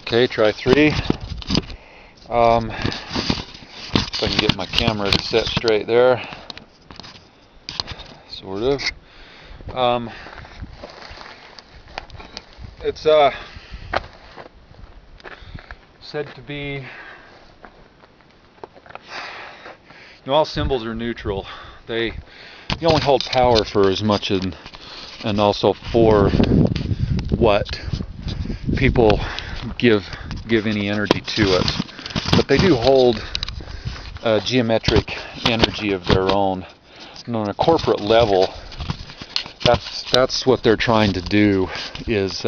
Okay, try 3. If I can get my camera to set straight there, sort of. It's said to be, all symbols are neutral. They only hold power for as much, and also for what people give any energy to it. But they do hold a geometric energy of their own. And on a corporate level, that's what they're trying to do, is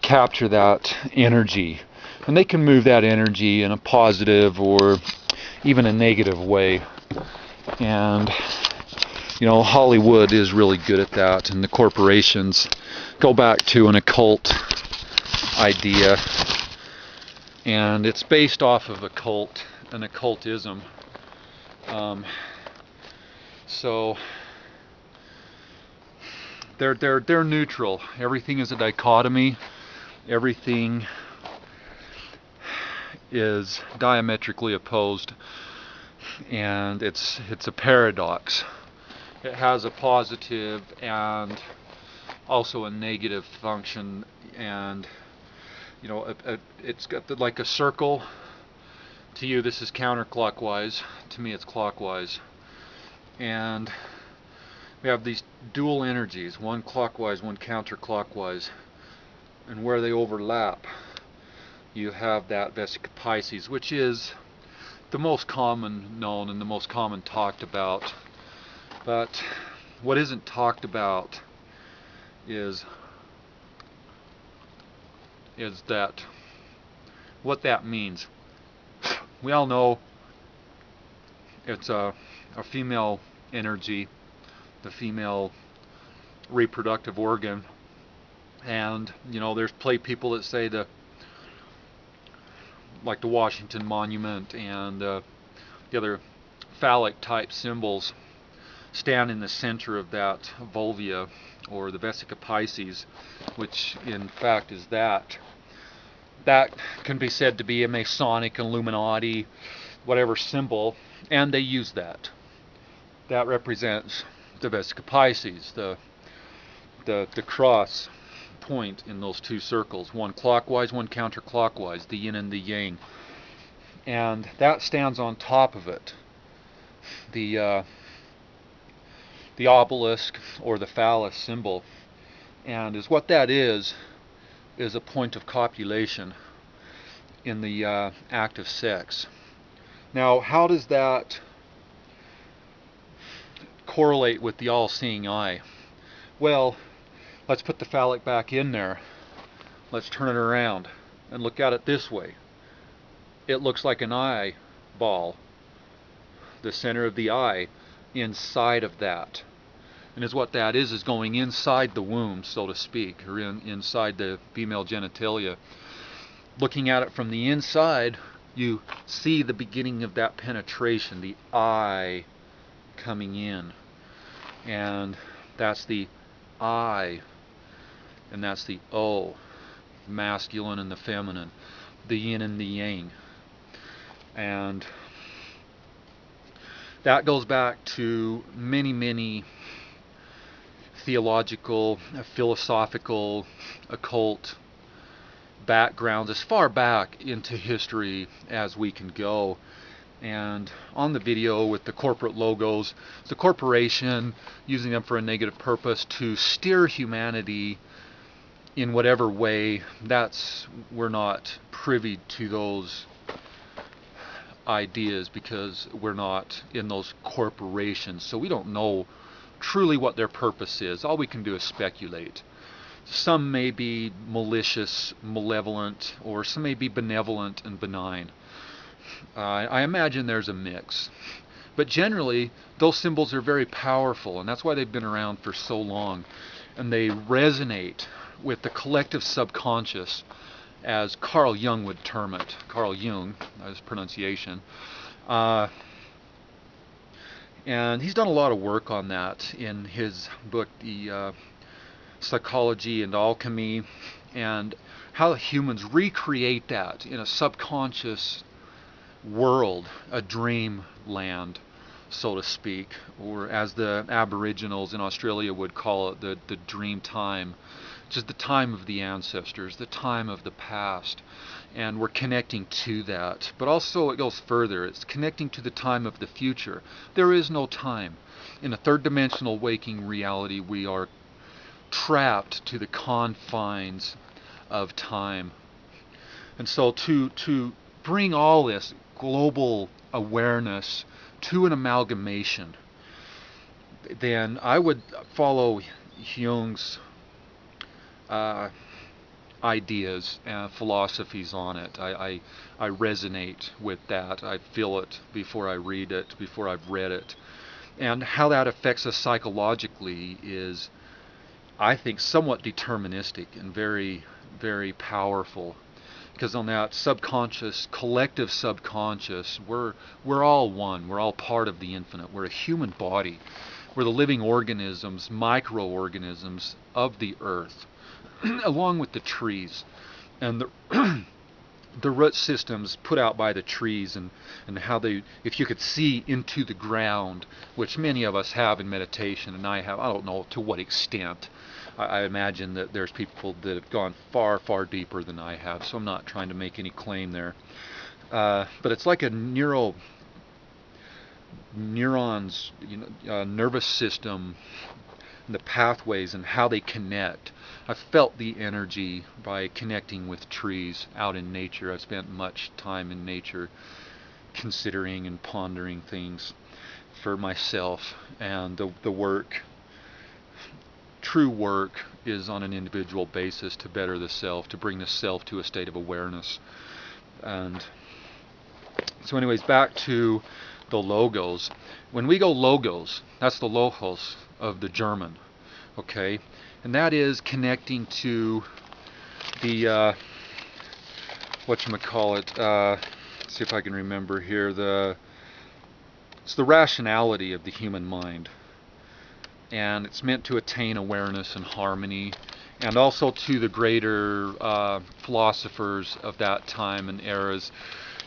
capture that energy. And they can move that energy in a positive or even a negative way. And Hollywood is really good at that, and the corporations go back to an occult idea, and it's based off of an occultism. So they're neutral. Everything is a dichotomy. Everything is diametrically opposed, and it's a paradox. It has a positive and also a negative function, and it's got like a circle. To you this is counterclockwise, to me it's clockwise, and we have these dual energies, one clockwise, one counterclockwise, and where they overlap you have that Vesica Pisces, which is the most common known and the most common talked about. But what isn't talked about is that what that means. We all know it's a female energy, the female reproductive organ, and there's people that say like the Washington Monument and the other phallic type symbols stand in the center of that vulva, or the Vesica Pisces, which in fact is that can be said to be a Masonic, Illuminati, whatever symbol, and they use that represents the Vesica Pisces, the cross point in those two circles, one clockwise, one counterclockwise, the yin and the yang, and that stands on top of it. The obelisk, or the phallus symbol, and what that is a point of copulation in the act of sex. Now, how does that correlate with the all-seeing eye? Well, let's put the phallic back in there. Let's turn it around and look at it this way. It looks like an eyeball, the center of the eye inside of that. And what that is going inside the womb, so to speak, or inside the female genitalia. Looking at it from the inside, you see the beginning of that penetration, the eye coming in. And that's the I, and that's the O, masculine and the feminine, the yin and the yang. And that goes back to many theological, philosophical, occult backgrounds, as far back into history as we can go. And on the video with the corporate logos, the corporation using them for a negative purpose to steer humanity in whatever way, we're not privy to those ideas because we're not in those corporations, so we don't know truly what their purpose is. All we can do is speculate. Some may be malicious, malevolent, or some may be benevolent and benign. I imagine there's a mix. But generally, those symbols are very powerful, and that's why they've been around for so long. And they resonate with the collective subconscious, as Carl Jung would term it. Carl Jung, that's pronunciation. And he's done a lot of work on that in his book, psychology and alchemy, and how humans recreate that in a subconscious world, a dream land, so to speak, or as the Aboriginals in Australia would call it, the dream time, which is the time of the ancestors, the time of the past. And we're connecting to that. But also it goes further. It's connecting to the time of the future. There is no time. In a third dimensional waking reality, we are trapped to the confines of time. And so to bring all this global awareness to an amalgamation, then I would follow Jung's ideas and philosophies on it. I resonate with that. I feel it before I read it, before I've read it. And how that affects us psychologically is, I think, somewhat deterministic and very, very powerful. Because on that subconscious, collective subconscious, we're all one. We're all part of the infinite. We're a human body. We're the living organisms, microorganisms of the earth, along with the trees and the root systems put out by the trees, and how they, if you could see into the ground, which many of us have in meditation, and I have, I don't know to what extent. I imagine that there's people that have gone far, far deeper than I have, so I'm not trying to make any claim there. But it's like a neurons, nervous system, the pathways and how they connect. I felt the energy by connecting with trees out in nature. I've spent much time in nature considering and pondering things for myself, and the work, true work, is on an individual basis to better the self, to bring the self to a state of awareness. And so anyways, back to the logos. When we go logos, that's the logos of the German, okay? And that is connecting to the, whatchamacallit, see if I can remember here, it's the rationality of the human mind. And it's meant to attain awareness and harmony, and also to the greater philosophers of that time and eras.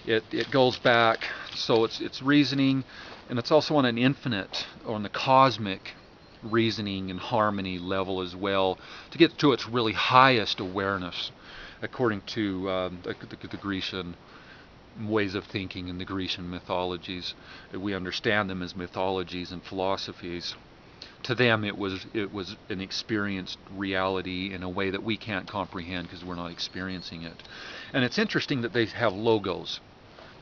It goes back, so it's reasoning, and it's also on an infinite, or on the cosmic reasoning and harmony level as well, to get to its really highest awareness, according to the Grecian ways of thinking and the Grecian mythologies. We understand them as mythologies and philosophies. To them it was an experienced reality in a way that we can't comprehend because we're not experiencing it. And it's interesting that they have logos,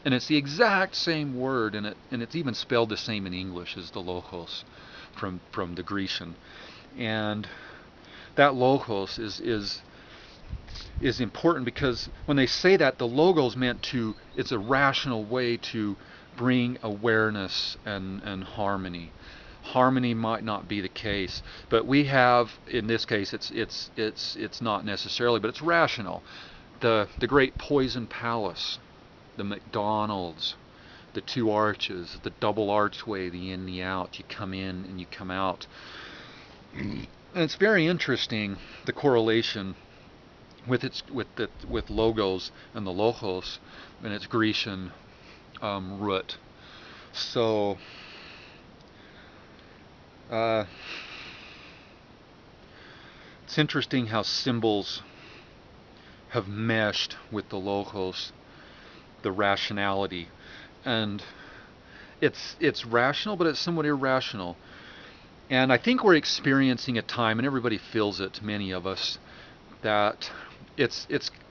and it's the exact same word, and it's even spelled the same in English as the logos from the Grecian. And that logos is important because when they say that, the logos meant to, it's a rational way to bring awareness and harmony. Harmony might not be the case, but we have, in this case, it's not necessarily, but it's rational. The Great Poison Palace, the McDonald's, the two arches, the double archway, the in, the out. You come in and you come out. And it's very interesting, the correlation with logos and the logos and its Grecian root. So it's interesting how symbols have meshed with the logos, the rationality, and it's rational, but it's somewhat irrational. And I think we're experiencing a time, and everybody feels it, many of us, that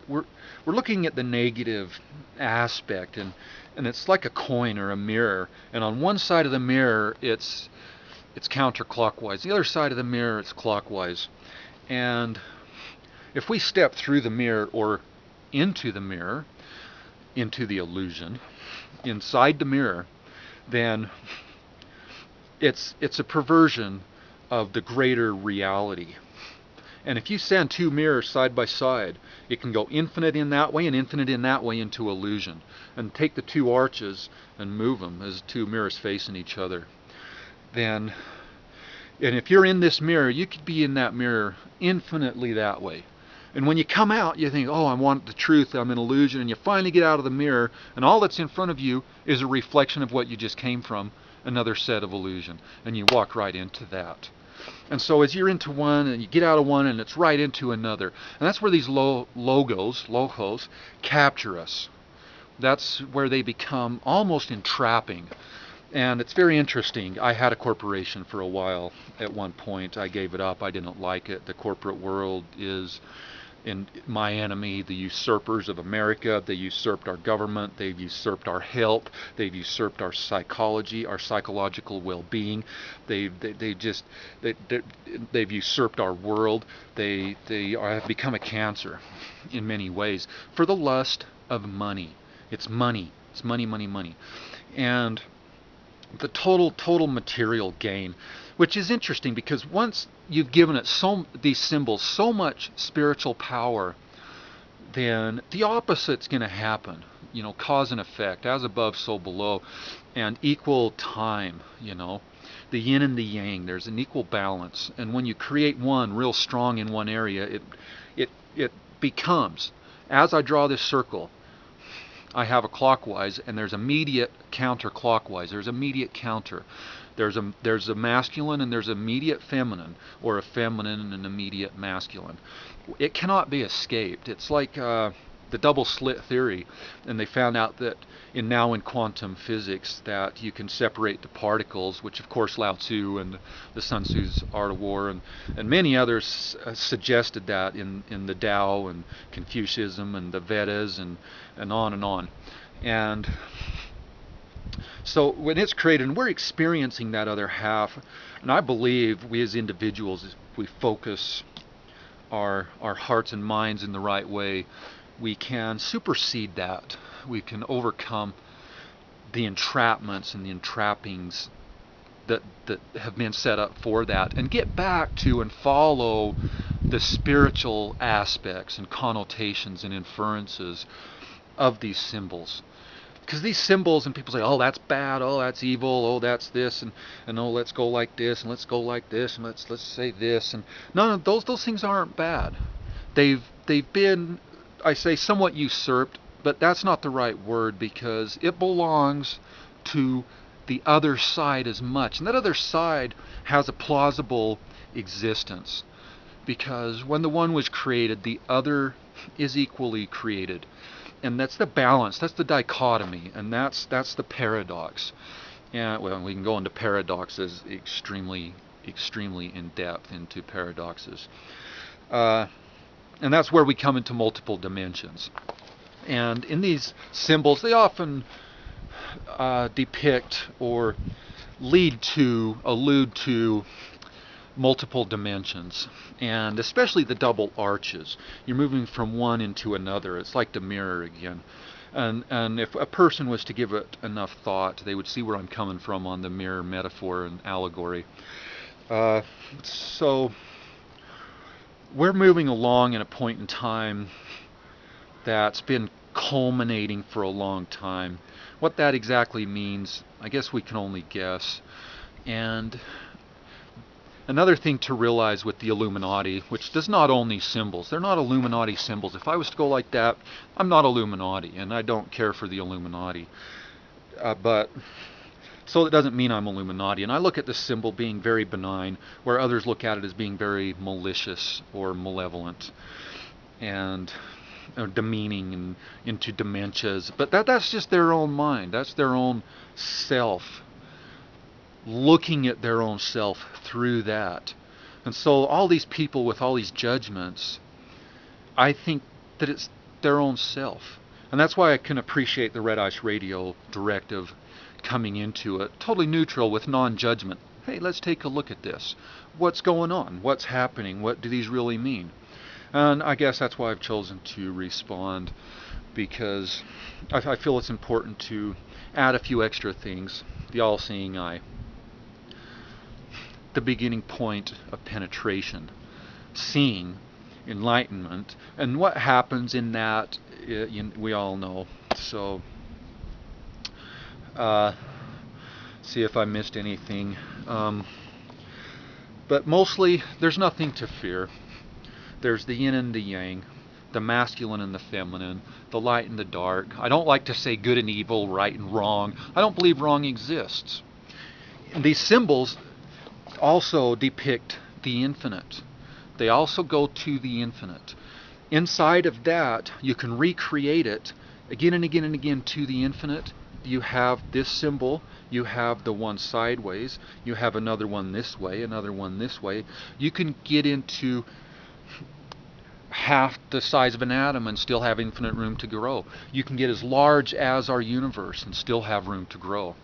we're looking at the negative aspect, and it's like a coin or a mirror, and on one side of the mirror it's counterclockwise, the other side of the mirror it's clockwise. And if we step through the mirror, or into the mirror, into the illusion, inside the mirror, then it's a perversion of the greater reality. And if you stand two mirrors side by side, it can go infinite in that way and infinite in that way into illusion. And take the two arches and move them as two mirrors facing each other. Then And if you're in this mirror, you could be in that mirror infinitely that way. And when you come out, you think, oh, I want the truth, I'm an illusion, and you finally get out of the mirror, and all that's in front of you is a reflection of what you just came from, another set of illusion, and you walk right into that. And so as you're into one, and you get out of one, and it's right into another. And that's where these logos, capture us. That's where they become almost entrapping. And it's very interesting. I had a corporation for a while. At one point, I gave it up. I didn't like it. The corporate world is my enemy. The usurpers of America. They usurped our government. They've usurped our health. They've usurped our psychology, our psychological well-being. They've usurped our world. They have become a cancer in many ways for the lust of money. It's money. It's money, money, money. And the total material gain, which is interesting because once you've given it these symbols so much spiritual power, then the opposite's going to happen. Cause and effect, as above, so below, and equal time. The yin and the yang. There's an equal balance, and when you create one real strong in one area, it becomes. As I draw this circle, I have a clockwise, and there's immediate counterclockwise. There's immediate counter. There's a masculine and there's immediate feminine, or a feminine and an immediate masculine. It cannot be escaped. It's like the double slit theory, and they found out that in quantum physics that you can separate the particles, which of course Lao Tzu and the Sun Tzu's Art of War and many others suggested that in the Tao and Confucianism and the Vedas and on and on. And so when it's created, and we're experiencing that other half, and I believe we as individuals, if we focus our hearts and minds in the right way, we can supersede that. We can overcome the entrapments and the entrappings that have been set up for that, and get back to and follow the spiritual aspects and connotations and inferences of these symbols. Because these symbols, and people say, oh, that's bad, oh, that's evil, oh, that's this, and oh, let's go like this, and let's go like this, and let's say this, and none of those things aren't bad. They've been, I say, somewhat usurped, but that's not the right word, because it belongs to the other side as much, and that other side has a plausible existence, because when the one was created, the other is equally created. And that's the balance, that's the dichotomy, and that's the paradox. And well, we can go into paradoxes extremely in depth into paradoxes. And that's where we come into multiple dimensions. And in these symbols, they often depict or allude to multiple dimensions, and especially the double arches. You're moving from one into another. It's like the mirror again. And if a person was to give it enough thought, they would see where I'm coming from on the mirror metaphor and allegory. So we're moving along in a point in time that's been culminating for a long time. What that exactly means, I guess we can only guess. And another thing to realize with the Illuminati, which does not own these symbols, they're not Illuminati symbols. If I was to go like that, I'm not Illuminati, and I don't care for the Illuminati. So it doesn't mean I'm Illuminati. And I look at this symbol being very benign, where others look at it as being very malicious or malevolent and demeaning and into dementias. But that's just their own mind. That's their own self, looking at their own self through that. And so all these people with all these judgments, I think that it's their own self. And that's why I can appreciate the Red Ice Radio directive coming into it, totally neutral with non-judgment. Hey, let's take a look at this. What's going on? What's happening? What do these really mean? And I guess that's why I've chosen to respond, because I feel it's important to add a few extra things. The all-seeing eye. The beginning point of penetration. Seeing, enlightenment. And what happens in that, we all know. So, see if I missed anything. But mostly, there's nothing to fear. There's the yin and the yang, the masculine and the feminine, the light and the dark. I don't like to say good and evil, right and wrong. I don't believe wrong exists. And these symbols also depict the infinite. They also go to the infinite. Inside of that, you can recreate it again and again and again to the infinite. You have this symbol, you have the one sideways, you have another one this way, another one this way. You can get into half the size of an atom and still have infinite room to grow. You can get as large as our universe and still have room to grow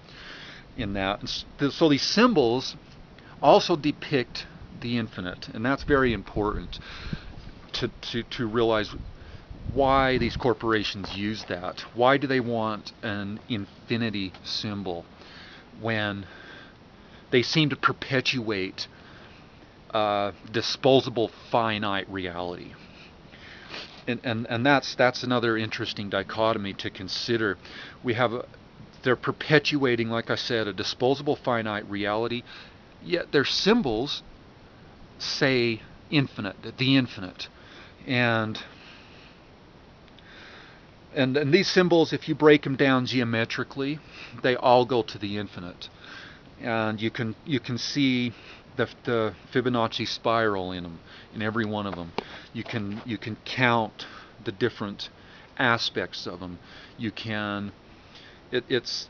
in that. So these symbols also depict the infinite, and that's very important to realize why these corporations use that. Why do they want an infinity symbol when they seem to perpetuate disposable finite reality? And that's another interesting dichotomy to consider. They're perpetuating, like I said, a disposable finite reality, yet their symbols say infinite, the infinite. And these symbols, if you break them down geometrically, they all go to the infinite. And you can see the Fibonacci spiral in them, in every one of them. You can count the different aspects of them. You can it's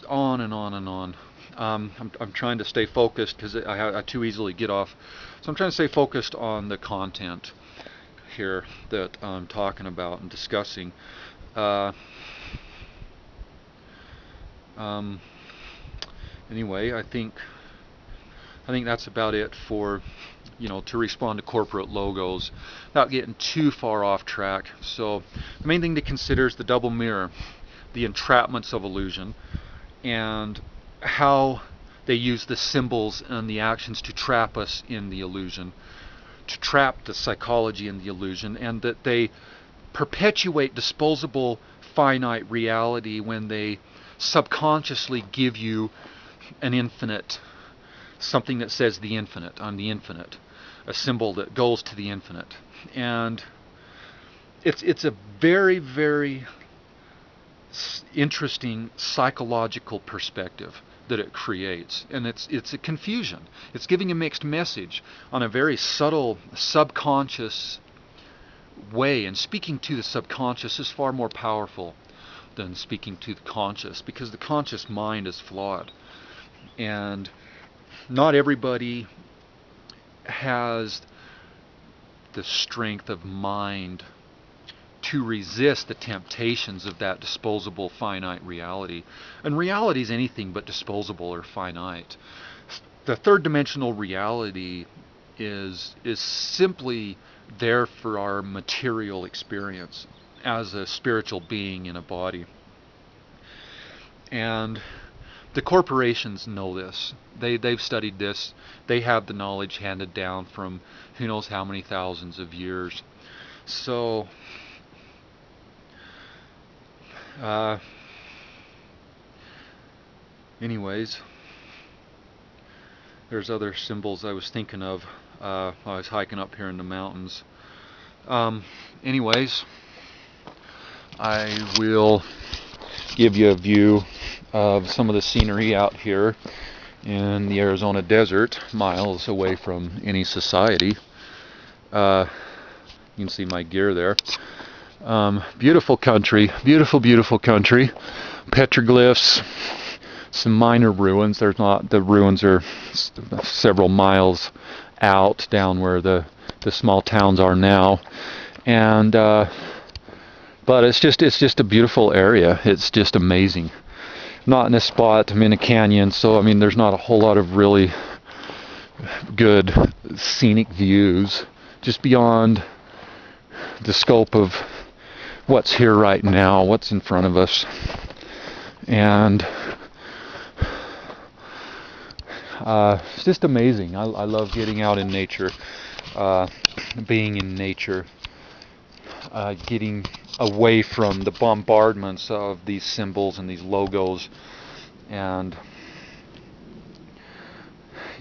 on and on and on. I'm trying to stay focused because I too easily get off. So I'm trying to stay focused on the content here that I'm talking about and discussing. Anyway, I think that's about it for, to respond to corporate logos without getting too far off track. So the main thing to consider is the double mirror, the entrapments of illusion, and how they use the symbols and the actions to trap us in the illusion, to trap the psychology in the illusion, and that they perpetuate disposable finite reality when they subconsciously give you an infinite, something that says the infinite, I'm the infinite, a symbol that goes to the infinite. And it's a very, very interesting psychological perspective that it creates, and it's a confusion. It's giving a mixed message on a very subtle subconscious way, and speaking to the subconscious is far more powerful than speaking to the conscious, because the conscious mind is flawed, and not everybody has the strength of mind to resist the temptations of that disposable finite reality. And reality is anything but disposable or finite. The third dimensional reality is simply there for our material experience as a spiritual being in a body. And the corporations know this. They've studied this. They have the knowledge handed down from who knows how many thousands of years. So anyways, there's other symbols I was thinking of while I was hiking up here in the mountains. Anyways, I will give you a view of some of the scenery out here in the Arizona desert, miles away from any society. You can see my gear there. Beautiful country, beautiful country. Petroglyphs, some minor ruins. There's not, the ruins are several miles out, down where the small towns are now, and but it's just a beautiful area. It's just amazing. Not in a spot. I'm in a canyon, so I mean there's not a whole lot of really good scenic views, just beyond the scope of what's here right now, what's in front of us. And it's just amazing. I love getting out in nature, being in nature, getting away from the bombardments of these symbols and these logos. And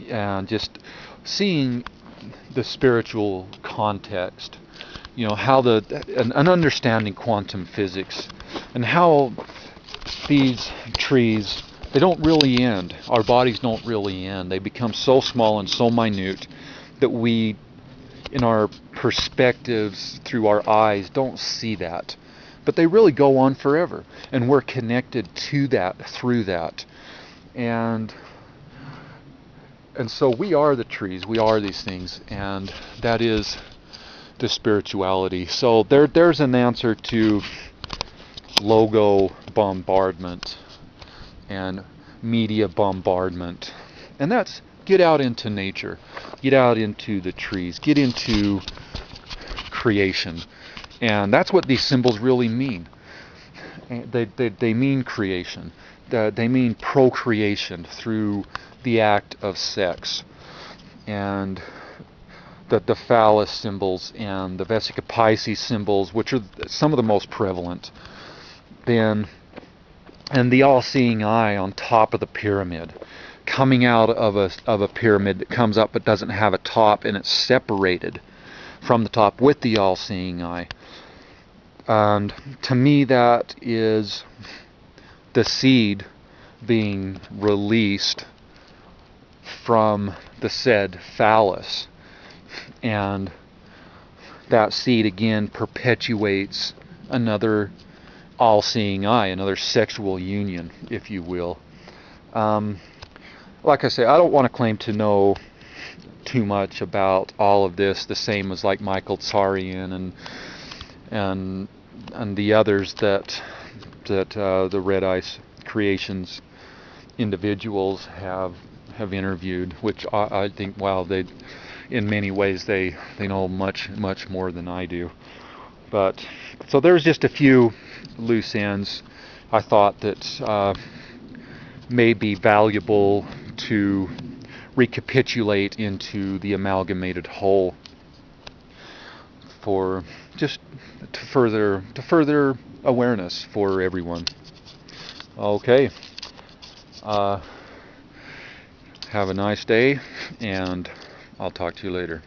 and just seeing the spiritual context, how and understanding quantum physics, and how these trees, they don't really end. Our bodies don't really end. They become so small and so minute that we, in our perspectives through our eyes, don't see that. But they really go on forever, and we're connected to that through that. And so we are the trees, we are these things, and that is the spirituality. So there's an answer to logo bombardment and media bombardment. And that's get out into nature, get out into the trees, get into creation. And that's what these symbols really mean. They mean creation. They mean procreation through the act of sex. And the phallus symbols and the Vesica Piscis symbols, which are some of the most prevalent. And the all-seeing eye on top of the pyramid, coming out of a pyramid that comes up but doesn't have a top, and it's separated from the top with the all-seeing eye. And to me, that is the seed being released from the said phallus, and that seed again perpetuates another all-seeing eye, another sexual union, if you will. Like I say, I don't want to claim to know too much about all of this, the same as like Michael Tsarian and the others that the Red Ice Creations individuals have interviewed, which I think, wow, they, in many ways, they know much more than I do. But so there's just a few loose ends I thought that may be valuable to recapitulate into the amalgamated whole for just to further awareness for everyone. Okay. Have a nice day, and I'll talk to you later.